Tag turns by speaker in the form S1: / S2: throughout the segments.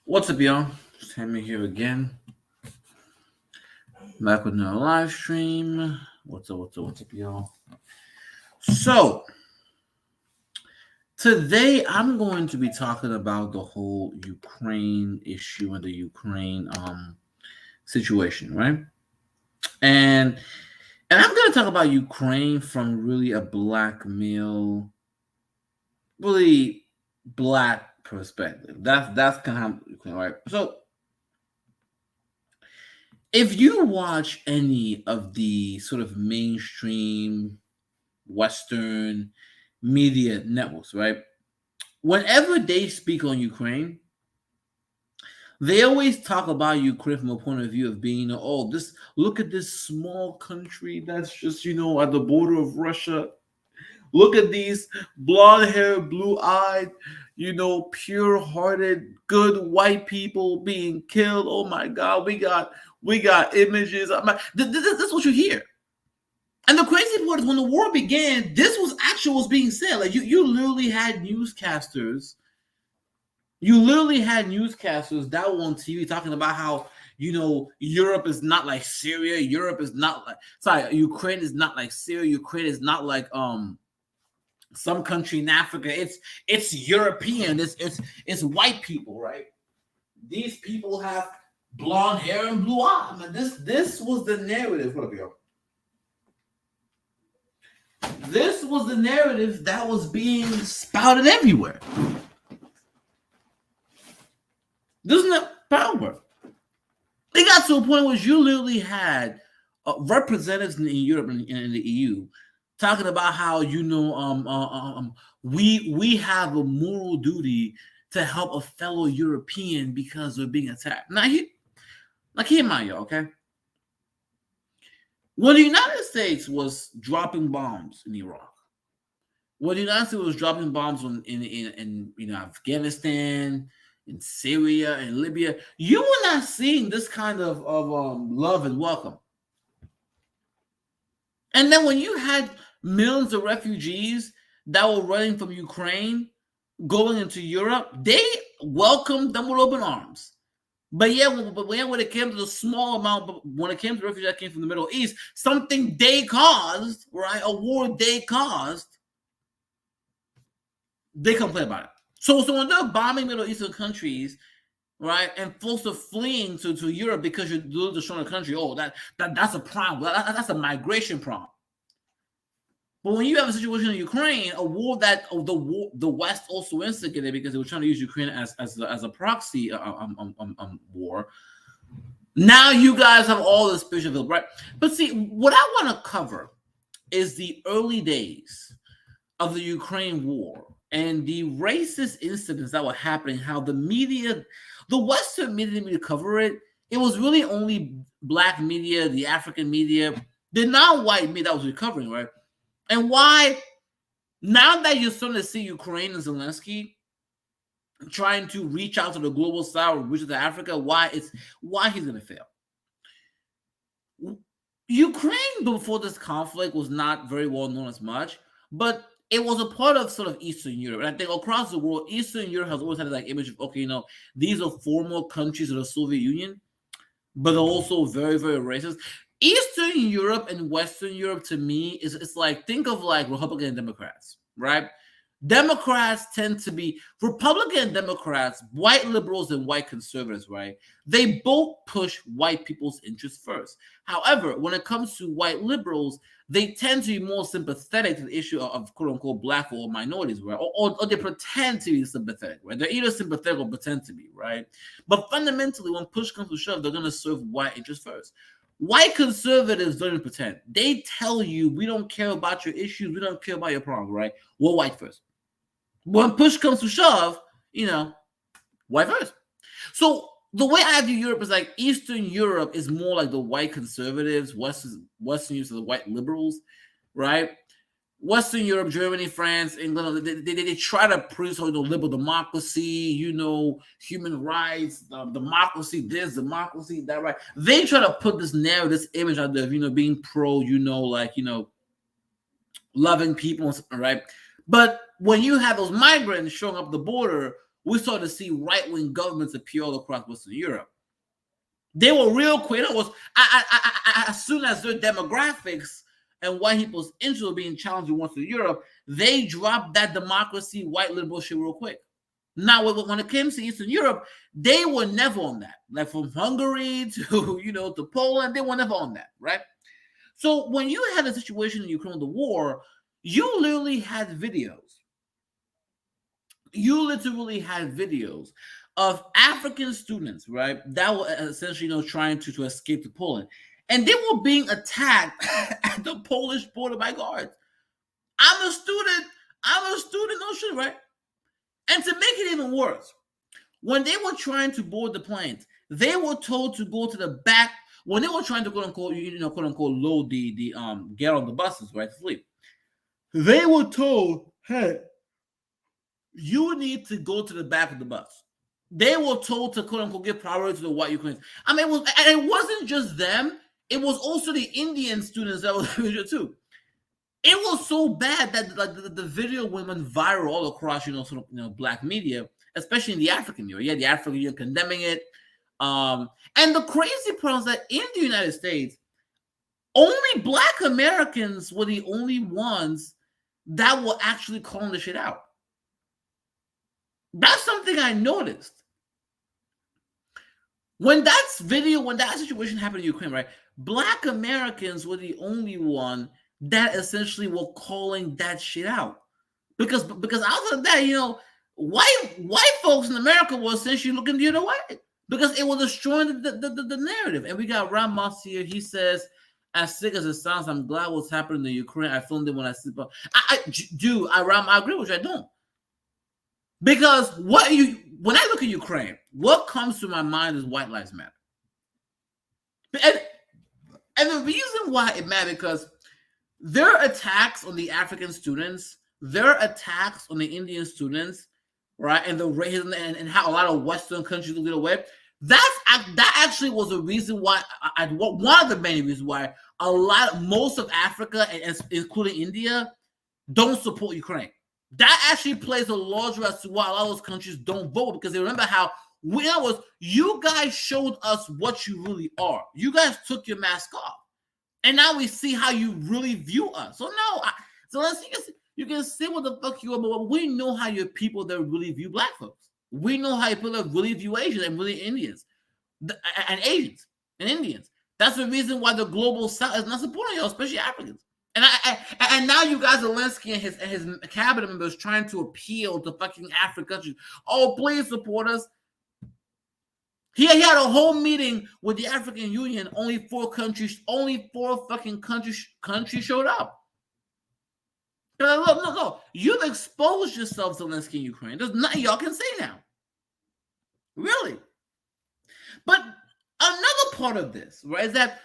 S1: What's up, y'all? Sammy here again. Back with another live stream. What's up, y'all? So, today I'm going to be talking about the whole Ukraine issue and the Ukraine situation, right? And and I'm going to talk about Ukraine from really a black male, really black perspective. That's kind of how Ukraine, right? So, if you watch any of the sort of mainstream Western media networks, right? Whenever they speak on Ukraine, they always talk about Ukraine from a point of view of being, oh, this look at this small country that's just, at the border of Russia. Look at these blonde hair, blue eyed, pure hearted, good white people being killed. Oh my God, we got images. This is what you hear. And the crazy part is when the war began, this was actually what's being said. Like you literally had newscasters. You literally had newscasters that were on TV talking about how Europe is not like Syria. Europe is not like Ukraine is not like Syria. Ukraine is not like some country in Africa. It's European. It's white people, right? These people have blonde hair and blue eyes. I mean, this was the narrative. What up, yo? This was the narrative that was being spouted everywhere. This is not power. It got to a point where you literally had representatives in Europe and in the EU talking about how we have a moral duty to help a fellow European because we're being attacked. Now, keep in mind, y'all, okay? When the United States was dropping bombs in Iraq, when the United States was dropping bombs in Afghanistan, in Syria, and Libya, you were not seeing this kind of love and welcome. And then when you had millions of refugees that were running from Ukraine going into Europe, they welcomed them with open arms. But yeah, when it came to the small amount, when it came to refugees that came from the Middle East, something they caused, right? A war they caused, they complain about it. So when they're bombing Middle Eastern countries, right, and folks are fleeing to Europe because you're destroying the country, that's a problem. That's a migration problem. But when you have a situation in Ukraine, a war that the West also instigated because they were trying to use Ukraine as a proxy war. Now you guys have all this picture of it, right? But see, what I want to cover is the early days of the Ukraine war and the racist incidents that were happening. How the media, the Western media, didn't really cover it. It was really only black media, the African media, the non-white media that was recovering, right? And why, now that you're starting to see Ukraine and Zelensky trying to reach out to the global south, reach out to Africa, why he's going to fail. Ukraine before this conflict was not very well known as much, but it was a part of sort of Eastern Europe. And I think across the world, Eastern Europe has always had like image of, okay, these are former countries of the Soviet Union, but also very, very racist. Eastern Europe and Western Europe, to me, it's like, think of like Republican and Democrats, right? Democrats tend to be Republican and Democrats, white liberals and white conservatives, right? They both push white people's interests first. However, when it comes to white liberals, they tend to be more sympathetic to the issue of quote unquote black or minorities, right? Or they pretend to be sympathetic, right? They're either sympathetic or pretend to be, right? But fundamentally, when push comes to shove, they're going to serve white interests first. White conservatives don't even pretend. They tell you, we don't care about your issues, we don't care about your problems, right? We're white first. When push comes to shove, white first. So the way I view Europe is like Eastern Europe is more like the white conservatives, Western Europe is the white liberals, right? Western Europe, Germany, France, England, they try to preach liberal democracy, human rights, democracy, this, democracy, that, right? They try to put this narrative, this image out there of, being pro, loving people, right? But when you have those migrants showing up the border, we started to see right-wing governments appear all across Western Europe. They were real quick. It was as soon as their demographics and white people's interests were being challenged in Western Europe, they dropped that democracy, white liberal shit real quick. Now, when it came to Eastern Europe, they were never on that. Like from Hungary to to Poland, they were never on that, right? So when you had a situation in Ukraine, the war, you literally had videos. You literally had videos of African students, right, that were essentially, trying to escape to Poland, and they were being attacked at the Polish border by guards. I'm a student, no shit, right? And to make it even worse, when they were trying to board the planes, they were told to go to the back. When they were trying to quote unquote load the get on the buses, right, to flee, they were told, hey, you need to go to the back of the bus. They were told to quote unquote give priority to the white Ukrainians. I mean, it wasn't just them, it was also the Indian students that were there too. It was so bad that the video went viral all across, black media, especially in the African media. Yeah, the African media condemning it. And the crazy part is that in the United States, only black Americans were the only ones that were actually calling the shit out. That's something I noticed. When that situation happened in Ukraine, right? Black Americans were the only one that essentially were calling that shit out. Because outside of that, white folks in America were essentially looking the other way. Because it was destroying the narrative. And we got Ramos here. He says, as sick as it sounds, I'm glad what's happening in Ukraine. I filmed it when I sleep. I agree with you. I don't. Because when I look at Ukraine, what comes to my mind is white lives matter. And the reason why it matters, because their attacks on the African students, their attacks on the Indian students, right, and the racism and how a lot of Western countries look away, that actually was the reason why, one of the main reasons why most of Africa, and including India, don't support Ukraine. That actually plays a large role as to why a lot of those countries don't vote, because they remember how you guys showed us what you really are. You guys took your mask off, and now we see how you really view us. So you can say what the fuck you are, but we know how your people that really view black folks. We know how people that really view Asians and really Indians, and Asians and Indians. That's the reason why the global South is not supporting y'all, especially Africans. And now you guys, Zelensky and his cabinet members, trying to appeal to fucking African countries. Oh, please support us. He had a whole meeting with the African Union. Only four fucking countries showed up. No. You've exposed yourself, Zelensky, in Ukraine. There's nothing y'all can say now. Really. But another part of this, right, is that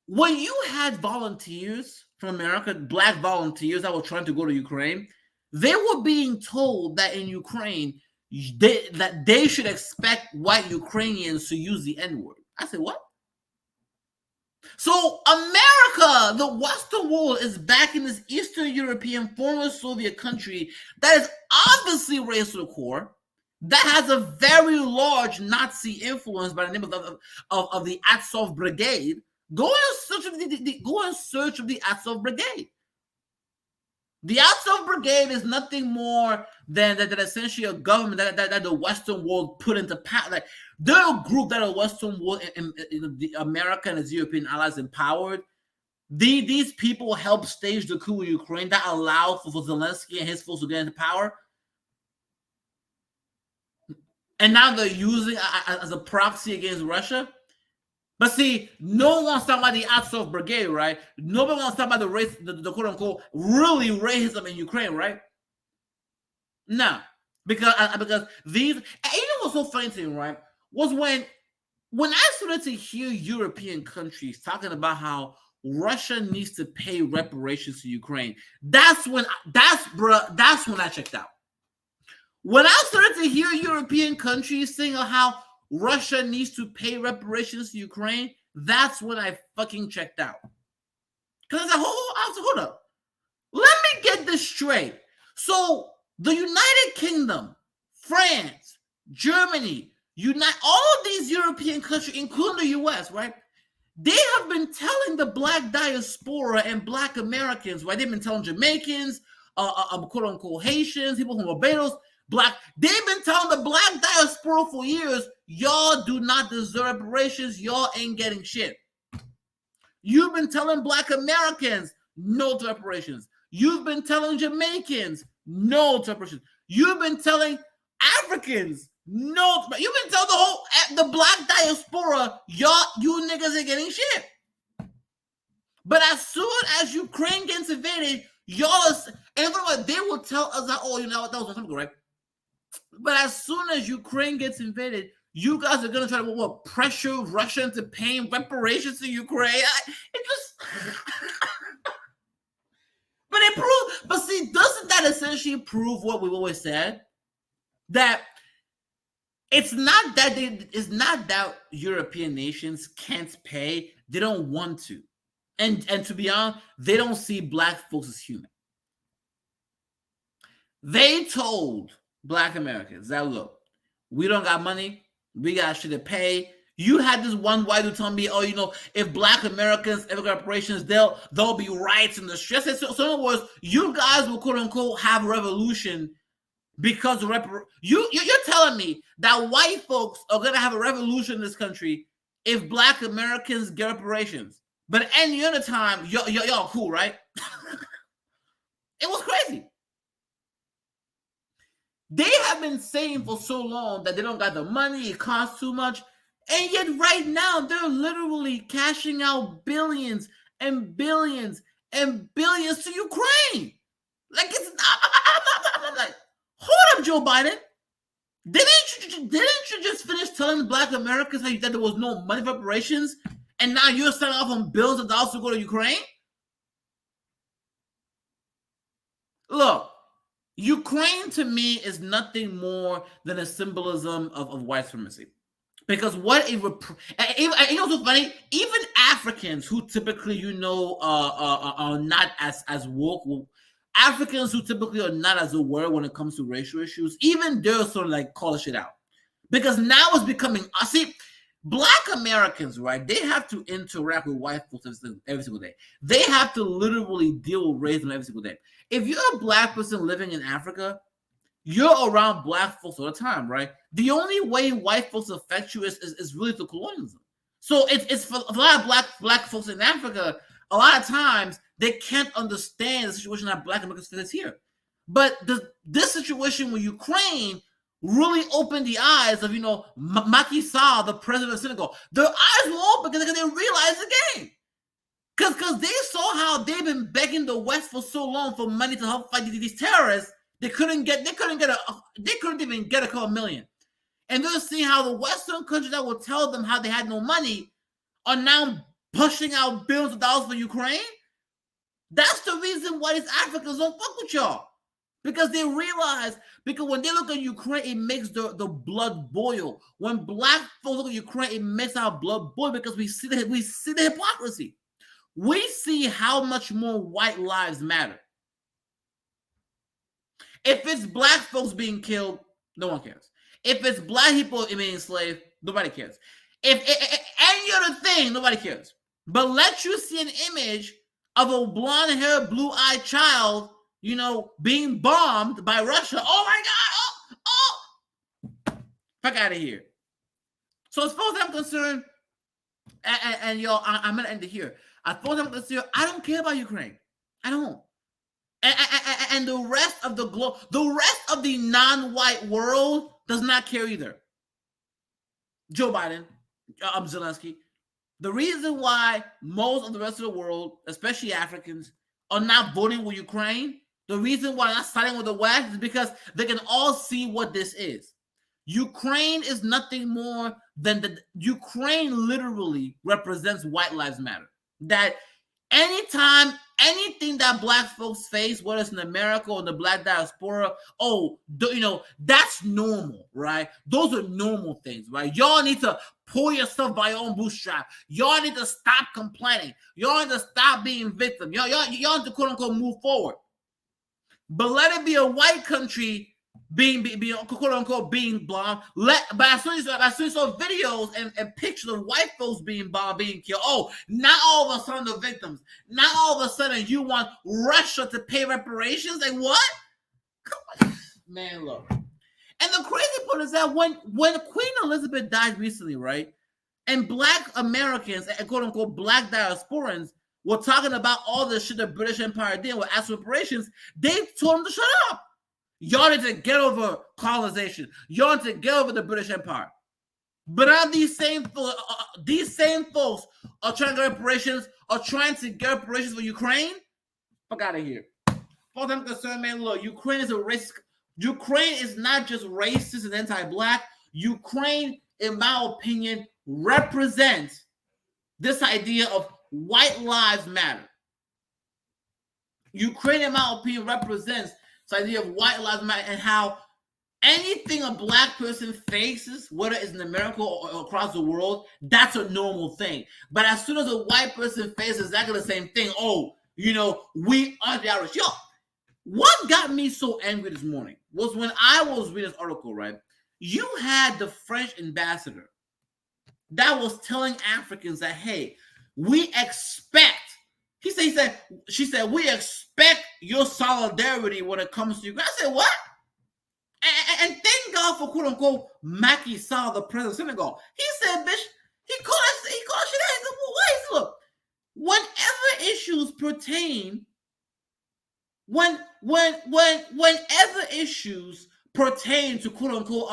S1: when you had volunteers from America, black volunteers that were trying to go to Ukraine, they were being told that in Ukraine, that they should expect white Ukrainians to use the N-word. I said, what? So America, the Western world, is backing this Eastern European former Soviet country that is obviously raised to the core, that has a very large Nazi influence by the name of the Azov Brigade. Go in search of the Azov Brigade. The Azov Brigade is nothing more than essentially a government that the Western world put into power. Like, they're a group that the Western world, the America and its European allies empowered. These people helped stage the coup in Ukraine that allowed for Zelensky and his folks to get into power. And now they're using it as a proxy against Russia. But see, no one wants to talk about the Azov Brigade, right? Nobody wants to talk about the quote-unquote really racism in Ukraine, right? No. Because these... And you know what's so funny to me, right? Was when I started to hear European countries talking about how Russia needs to pay reparations to Ukraine, that's when I checked out. When I started to hear European countries saying how Russia needs to pay reparations to Ukraine, that's when I fucking checked out. Because I said, hold up. Let me get this straight. So the United Kingdom, France, Germany, all of these European countries, including the US, right? They have been telling the black diaspora and black Americans, right? They've been telling Jamaicans, quote unquote Haitians, people from Barbados, they've been telling the black diaspora for years, y'all do not deserve reparations, y'all ain't getting shit. You've been telling black Americans no to reparations. You've been telling Jamaicans no to reparations. You've been telling Africans no. You've been telling the black diaspora, you niggas ain't getting shit. But as soon as Ukraine gets invaded, and they will tell us that, oh, you know what, that was something, right? But as soon as Ukraine gets invaded, you guys are gonna try to pressure Russia into paying reparations to Ukraine. It just but see, doesn't that essentially prove what we've always said? That it's not that European nations can't pay, they don't want to. And to be honest, they don't see black folks as human. They told black Americans that, look, we don't got money, we got shit to pay. You had this one white dude telling me, oh, you know, if black Americans ever get reparations, there'll be riots in the streets. So in other words, you guys will quote unquote have a revolution because you're telling me that white folks are gonna have a revolution in this country if black Americans get reparations. But any other time, y'all cool, right? It was crazy. They have been saying for so long that they don't got the money, it costs too much. And yet right now, they're literally cashing out billions and billions and billions to Ukraine. Like, I'm like, hold up, Joe Biden. Didn't you just finish telling black Americans how you said there was no money for reparations? And now you're selling off on billions of dollars to go to Ukraine? Look, Ukraine to me is nothing more than a symbolism of white supremacy. Because what it you know what's funny? Even Africans who typically, are not as woke, Africans who typically are not as aware when it comes to racial issues, even they're sort of like call shit out. Because now it's becoming, black Americans, right? They have to interact with white folks every single day. They have to literally deal with racism every single day. If you're a black person living in Africa, you're around black folks all the time, right? The only way white folks affect you is really through colonialism. So it's for a lot of black folks in Africa, a lot of times they can't understand the situation that black Americans face here. But this situation with Ukraine really opened the eyes of, Macky Sall, the president of Senegal. Their eyes were open because they realized the game. Because they saw how they've been begging the West for so long for money to help fight these terrorists. They couldn't even get a couple million. And they're seeing how the Western countries that will tell them how they had no money are now pushing out billions of dollars for Ukraine. That's the reason why these Africans don't fuck with y'all. Because they realize, because when they look at Ukraine, it makes the blood boil. When black folks look at Ukraine, it makes our blood boil because we see the hypocrisy. We see how much more white lives matter. If it's black folks being killed, no one cares. If it's black people being enslaved, nobody cares. If any other thing, nobody cares. But let you see an image of a blonde-haired, blue-eyed child, being bombed by Russia. Oh my God! Fuck out of here. So as far as I'm concerned, and y'all, I'm gonna end it here. As far as I'm concerned, I don't care about Ukraine. I don't. And the rest of the globe, the rest of the non-white world does not care either. Joe Biden, Zelensky. The reason why most of the rest of the world, especially Africans, are not voting with Ukraine, the reason why they're not siding with the West is because they can all see what this is. Ukraine is nothing more than Ukraine literally represents White Lives Matter. That anytime anything that black folks face, whether it's in America or the black diaspora, that's normal, right? Those are normal things, right? Y'all need to pull yourself by your own bootstrap. Y'all need to stop complaining. Y'all need to stop being victim. Y'all need to quote unquote move forward. But let it be a white country being quote unquote being bombed. But as soon as you saw videos and pictures of white folks being bombed, being killed, oh, now all of a sudden the victims. Now all of a sudden you want Russia to pay reparations? Like what? Come on. Man, look. And the crazy part is that when Queen Elizabeth died recently, right? And Black Americans and quote unquote Black diasporans were talking about all the shit the British Empire did with actual reparations, they told them to shut up. Y'all need to get over colonization. Y'all need to get over the British Empire. But now these same folks are trying to get reparations, are trying to get reparations for Ukraine. Fuck out of here. As far as I'm concerned, man, look, Ukraine is a racist. Ukraine is not just racist and anti-Black. Ukraine, in my opinion, represents this idea of white lives matter. Ukraine, in my opinion, represents this idea of white lives matter and how anything a Black person faces, whether it's in America or across the world, that's a normal thing. But as soon as a white person faces exactly the same thing, oh, we are the Irish. Yo, what got me so angry this morning was when I was reading this article, right? You had the French ambassador that was telling Africans that, hey, we expect, she said, we expect your solidarity when it comes to you. I said, what? And thank God for quote unquote Macky Sall, the president of Senegal. He said, bitch, he called shit out. Why? Look, whenever issues pertain, whenever issues pertain to quote unquote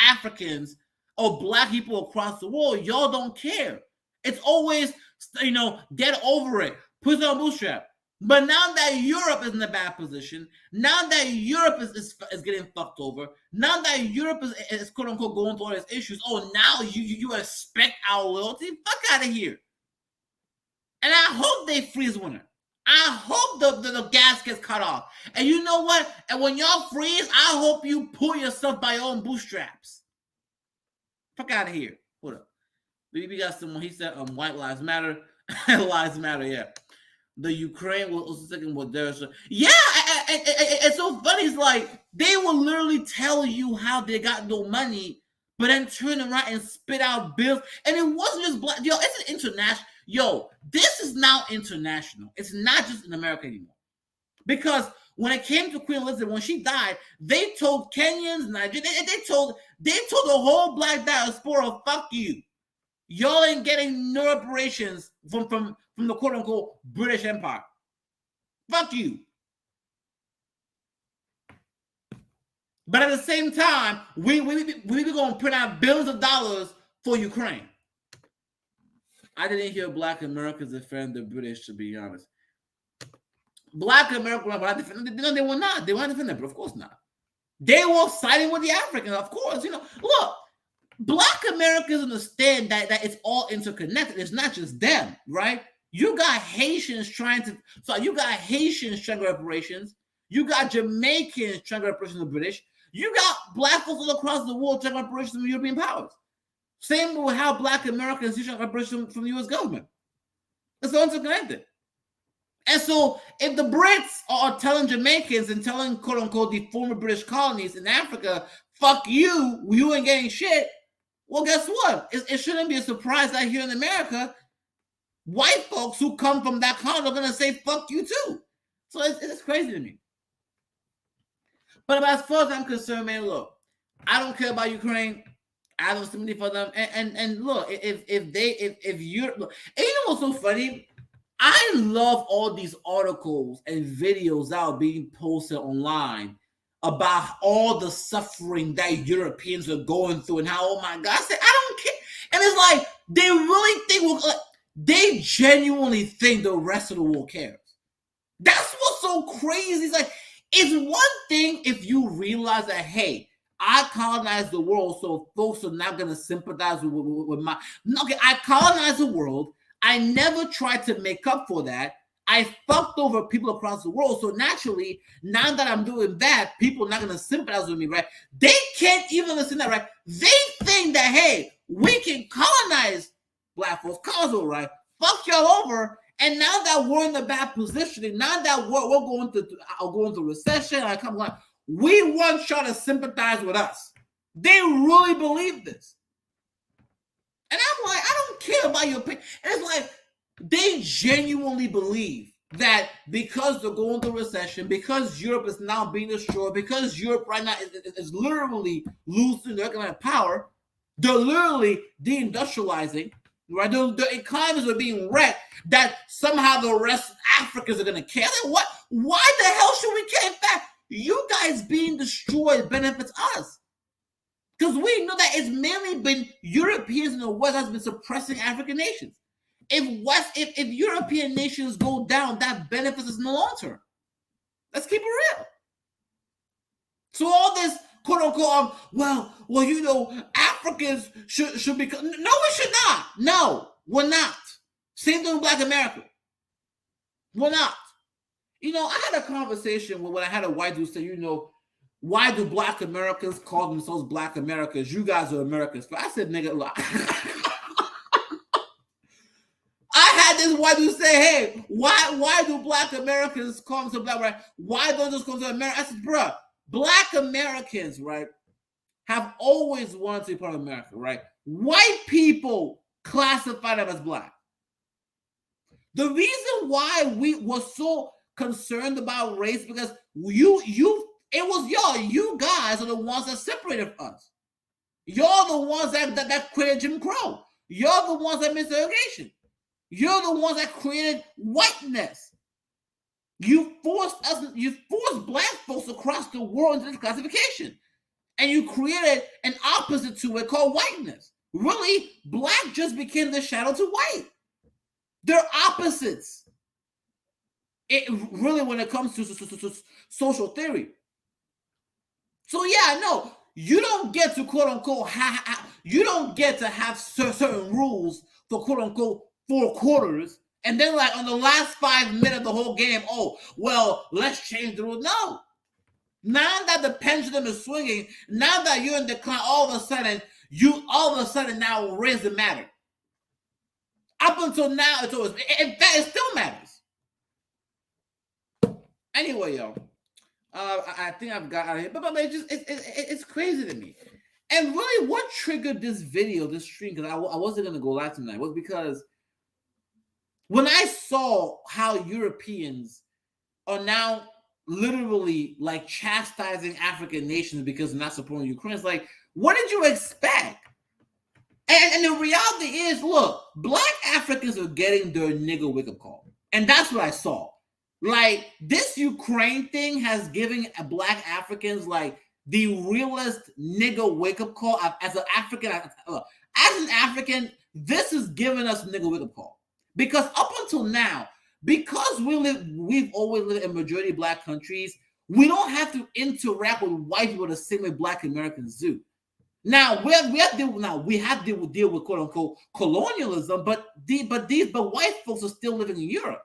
S1: Africans or Black people across the world, y'all don't care. It's always get over it, put it on bootstrap. But now that Europe is in a bad position, now that Europe is getting fucked over, now that Europe is quote unquote going through all these issues, oh, now you expect our loyalty? Fuck out of here. And I hope they freeze winter. I hope the gas gets cut off. And you know what? And when y'all freeze, I hope you pull yourself by your own bootstraps. Fuck out of here. Hold up. We got someone. He said, white lives matter. Lives matter, yeah. The Ukraine was second with there. So yeah, it's so funny. It's like they will literally tell you how they got no money, but then turn around and spit out bills. And it wasn't just Black. Yo, it's an international. Yo, this is now international. It's not just in America anymore. Because when it came to Queen Elizabeth, when she died, they told Kenyans, Nigerians, they told the whole Black diaspora, fuck you. Y'all ain't getting no reparations from the quote unquote British Empire. Fuck you. But at the same time, we gonna print out billions of dollars for Ukraine. I didn't hear Black Americans defend the British, to be honest. Black Americans were not defending. No, they were not. They weren't defending, but of course not. They were siding with the Africans, of course. Look. Black Americans understand that it's all interconnected. It's not just them, right? You got Haitians trying to get reparations. You got Jamaicans trying to get reparations from the British. You got Black folks all across the world trying to get reparations from European powers. Same with how Black Americans trying to get reparations from the U.S. government. It's all interconnected. And so if the Brits are telling Jamaicans and telling quote unquote the former British colonies in Africa, fuck you, you ain't getting shit. Well, guess what? It shouldn't be a surprise that here in America, white folks who come from that colony are going to say, fuck you too. So it's crazy to me. But as far as I'm concerned, man, look, I don't care about Ukraine. I don't sympathy for them. And look, if you're, look, and you know what's so funny? I love all these articles and videos that are being posted online about all the suffering that Europeans are going through and how, oh my God, I said, I don't care. And it's like, they really think, they genuinely think the rest of the world cares. That's what's so crazy. It's like, it's one thing if you realize that, hey, I colonized the world, so folks are not going to sympathize with my, okay, I colonized the world. I never tried to make up for that. I fucked over people across the world. So naturally, now that I'm doing that, people are not going to sympathize with me, right? They can't even listen to that, right? They think that, hey, we can colonize Black folks, right? Fuck y'all over, And now that we're in the bad positioning, now that we're going through recession, I come like, we want y'all to sympathize with us. They really believe this. And I'm like, I don't care about your opinion. And it's like, they genuinely believe that because they're going through recession, because Europe is now being destroyed, because Europe right now is literally losing their economic power, they're literally deindustrializing, right? The economies are being wrecked, that somehow the rest of Africans are going to care. Like, what? Why the hell should we care? In fact, you guys being destroyed benefits us. Because we know that it's mainly been Europeans in the West that's been suppressing African nations. If European nations go down, that benefits us in the long term. Let's keep it real. So all this quote unquote, Africans should be. No, we should not. No, we're not. Same thing with Black America. We're not. I had a conversation when I had a white dude say, why do Black Americans call themselves Black Americans? You guys are Americans. But I said, nigga, look. I had this white dude say, hey, why do Black Americans call themselves Black Americans? Why don't just call themselves Americans? I said, bro, Black Americans, right, have always wanted to be part of America, right? White people classify them as Black. The reason why we were so concerned about race, because you guys are the ones that separated us. You're the ones that created Jim Crow. You're the ones that made segregation. You're the ones that created whiteness. You forced Black folks across the world into this classification. And you created an opposite to it called whiteness. Really, Black just became the shadow to white. They're opposites. Really, when it comes to social theory. So yeah, no, you don't get to quote unquote you don't get to have certain rules for quote unquote 4 quarters, and then like on the last 5 minutes of the whole game, let's change the rules. No. Now that the pendulum is swinging, now that you're in decline, all of a sudden now race the matter. Up until now, it's always, in fact, it still matters. Anyway, yo, I think I've got out of here, but it's crazy to me. And really, what triggered this stream, because I wasn't gonna go live tonight, was because when I saw how Europeans are now literally like chastising African nations because they're not supporting Ukraine, it's like, what did you expect? And the reality is, look, Black Africans are getting their nigga wake-up call. And that's what I saw. Like, this Ukraine thing has given Black Africans, like, the realest nigga wake-up call. As an African, this is giving us nigga wake-up call. Because up until now, because we've always lived in majority Black countries, we don't have to interact with white people the same way Black Americans do. Now we have to deal with quote unquote colonialism, but white folks are still living in Europe,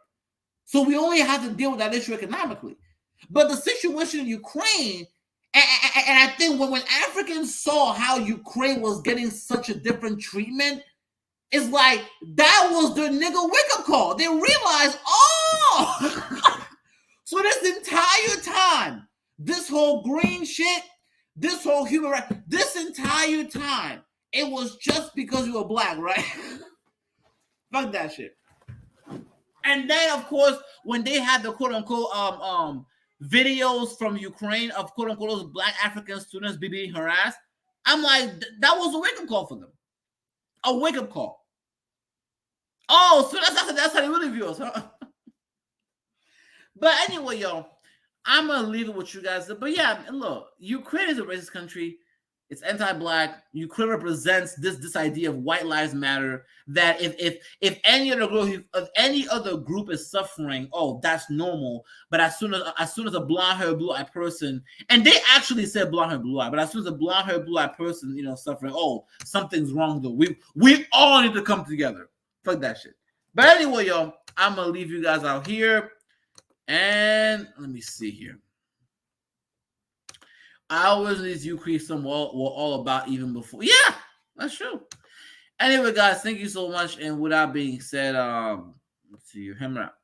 S1: so we only have to deal with that issue economically. But the situation in Ukraine, and I think when Africans saw how Ukraine was getting such a different treatment, it's like that was their nigga wake up call. They realized, so this entire time, this whole green shit. This whole human rights, this entire time, it was just because you were Black, right? Fuck that shit. And then, of course, when they had the quote-unquote videos from Ukraine of quote-unquote those Black African students being harassed, I'm like, that was a wake-up call for them. A wake-up call. Oh, so that's how they really view us, huh? But anyway, yo, I'm gonna leave it with you guys. But yeah, look, Ukraine is a racist country. It's anti-Black. Ukraine represents this idea of white lives matter. That if any other group is suffering, that's normal. But as soon as a blonde-haired, blue-eyed person, and they actually said blonde-haired, blue-eyed, but as soon as a blonde-haired, blue-eyed person, suffering, something's wrong though. We all need to come together. Fuck that shit. But anyway, yo, I'm gonna leave you guys out here. And let me see here. I always knew Ukraine were all about even before. Yeah, that's true. Anyway, guys, thank you so much. And with that being said, let's See you. Hammer out.